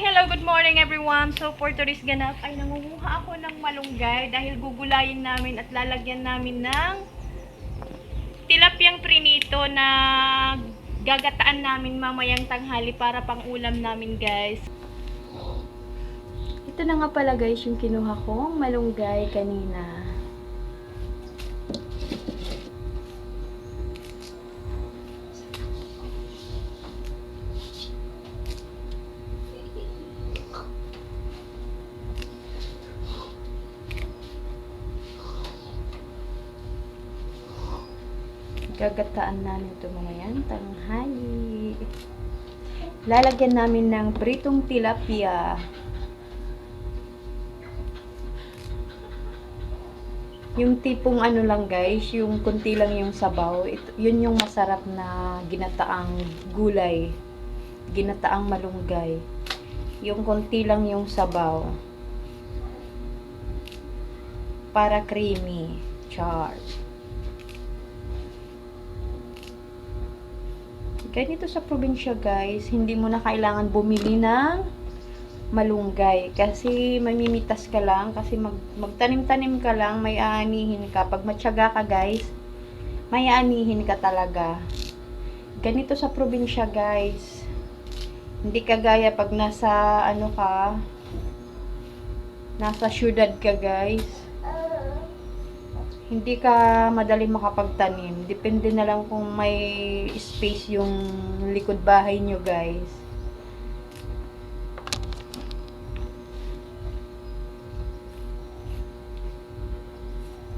Hello, good morning everyone. So for today's ganap ay nangunguha ako ng malunggay dahil gugulayin namin at lalagyan namin ng tilapyang prinito na gagataan namin mamayang tanghali para pang ulam namin, guys. Ito na nga pala guys yung kinuha kong malunggay kanina. Gagataan namin ito mamayang tanghali. Lalagyan namin ng pritong tilapia. Yung tipong ano lang guys, yung kunti lang yung sabaw. Yun yung masarap na ginataang gulay. Ginataang malunggay. Yung kunti lang yung sabaw. Para creamy. Char. Ganito sa probinsya guys, hindi mo na kailangan bumili ng malunggay. Kasi mamimitas ka lang, kasi magtanim-tanim ka lang, may aanihin ka. Pag matyaga ka guys, may aanihin ka talaga. Ganito sa probinsya guys. Hindi kagaya pag nasa ano ka, nasa syudad ka guys. Hindi ka madali makapagtanim. Depende na lang kung may space yung likod bahay nyo guys.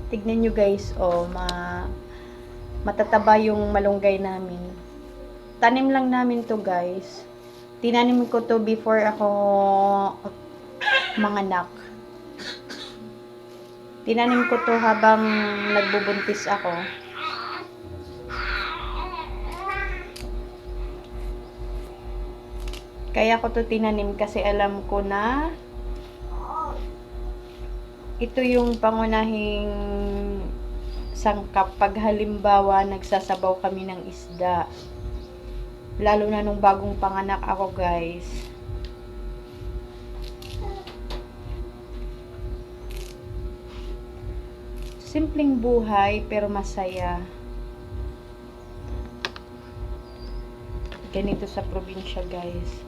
Tignan nyo guys, oh, matataba yung malunggay namin. Tanim lang namin to guys. Tinanim ko to before ako manganak. Tinanim ko to habang nagbubuntis ako. Kaya ko to tinanim kasi alam ko na ito yung pangunahing sangkap pag halimbawa nagsasabaw kami ng isda. Lalo na nung bagong panganak ako guys. Simpleng buhay pero masaya. Ganito sa probinsya guys.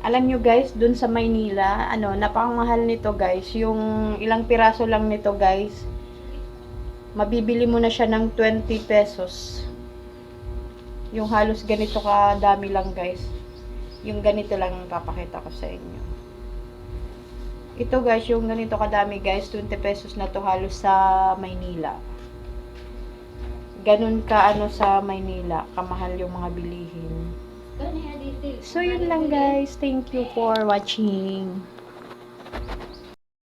Alam nyo guys, dun sa Maynila, napakamahal nito guys. Yung ilang piraso lang nito guys, mabibili mo na siya ng 20 pesos. Yung halos ganito kadami lang guys. Yung ganito lang yung papakita ko sa inyo. Ito guys, yung ganito kadami guys, 20 pesos na to halos sa Maynila. Ganun ka sa Maynila, kamahal yung mga bilihin. So yun lang guys, thank you for watching.